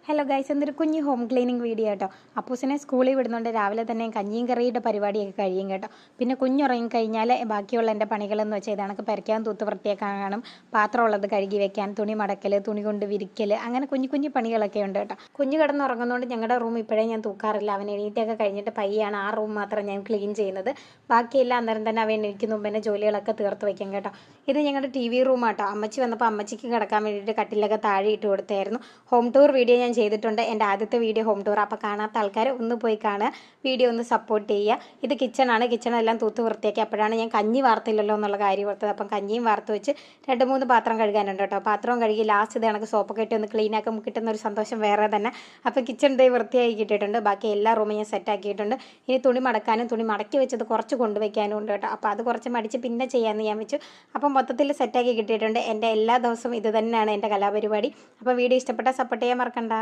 Hello guys, എന്തൊരു കുഞ്ഞ് home cleaning video കേട്ടോ. അപ്പൂസിനെ സ്കൂളിൽ വിടുന്നുണ്ട്. രാവിലെ തന്നെ കഞ്ഞിയും കറിയുടെ പരിപാടിയൊക്കെ കഴിയും കേട്ടോ. പിന്നെ കുഞ്ഞുറങ്ങി കഴിഞ്ഞാൽ ബാക്കിയുള്ള എൻ്റെ പണികളെന്ന് വെച്ചാൽ ഇതാണ് പെരയ്ക്കാൻ തൂത്ത് വൃത്തിയാക്കാൻ കാണും, പാത്രമുള്ളത് കഴുകി വെക്കാൻ, തുണി മടക്കൽ, തുണി കൊണ്ട് വിരിക്കൽ, അങ്ങനെ കുഞ്ഞു കുഞ്ഞു പണികളൊക്കെ ഉണ്ട് കേട്ടോ. കുഞ്ഞ് കിടന്നുറങ്ങുന്നതുകൊണ്ട് ഞങ്ങളുടെ റൂം ഇപ്പോഴേ ഞാൻ തൂക്കാറില്ല. അവൻ എണീറ്റൊക്കെ കഴിഞ്ഞിട്ട് പയ്യാണ് ആ റൂം മാത്രം ഞാൻ ക്ലീൻ ചെയ്യുന്നത്. ബാക്കിയെല്ലാം അന്നേരം തന്നെ അവൻ എണീക്കുന്ന മുമ്പ് തന്നെ ജോലികളൊക്കെ തീർത്ത് വയ്ക്കും കേട്ടോ. ഇത് ഞങ്ങളുടെ TV റൂമാട്ടോ. അമ്മച്ചി വന്നപ്പോൾ അമ്മച്ചിക്ക് കിടക്കാൻ വേണ്ടിയിട്ട് കട്ടിലൊക്കെ താഴെ ഇട്ട് കൊടുത്തായിരുന്നു. ഹോം ടൂർ വീഡിയോ ഞാൻ ചെയ്തിട്ടുണ്ട്. എൻ്റെ ആദ്യത്തെ വീഡിയോ ഹോം ടൂർ. അപ്പോൾ കാണാത്ത ആൾക്കാർ ഒന്ന് പോയി കാണുക, വീഡിയോ ഒന്ന് സപ്പോർട്ട് ചെയ്യുക. ഇത് കിച്ചണാണ്. കിച്ചണെല്ലാം തൂത്ത് വൃത്തിയാക്കി. അപ്പോഴാണ് ഞാൻ കഞ്ഞി വാർത്തില്ലല്ലോ എന്നുള്ള കാര്യം ഓർത്തത്. അപ്പം കഞ്ഞിയും വാർത്ത് വെച്ച് 2-3 പാത്രം കഴുകാനുണ്ട് കേട്ടോ. പാത്രവും കഴുകി ലാസ്റ്റ് ഇത് കണക്ക് സോപ്പൊക്കെ ഇട്ട് ഒന്ന് ക്ലീൻ ആക്കുമ്പോൾ കിട്ടുന്ന ഒരു സന്തോഷം വേറെ തന്നെ. അപ്പോൾ കിച്ചൺ ഡേ വൃത്തിയാക്കി കിട്ടിയിട്ടുണ്ട്. ബാക്കി എല്ലാ റൂമും ഞാൻ സെറ്റ് ആക്കിയിട്ടുണ്ട്. ഇനി തുണി മടക്കാനും തുണി മടക്കി വെച്ചത് കുറച്ച് കൊണ്ടുവയ്ക്കാനും ഉണ്ട് കേട്ടോ. അപ്പോൾ അത് കുറച്ച് മടിച്ച് പിന്നെ ചെയ്യാമെന്ന് ഞാൻ വെച്ചു. അപ്പം മൊത്തത്തിൽ സെറ്റാക്കി കിട്ടിയിട്ടുണ്ട്. എൻ്റെ എല്ലാ ദിവസവും ഇത് തന്നെയാണ് എൻ്റെ കലാപരിപാടി. അപ്പോൾ വീഡിയോ ഇഷ്ടപ്പെട്ടാൽ സപ്പോർട്ട് ചെയ്യാൻ മറക്കണ്ട.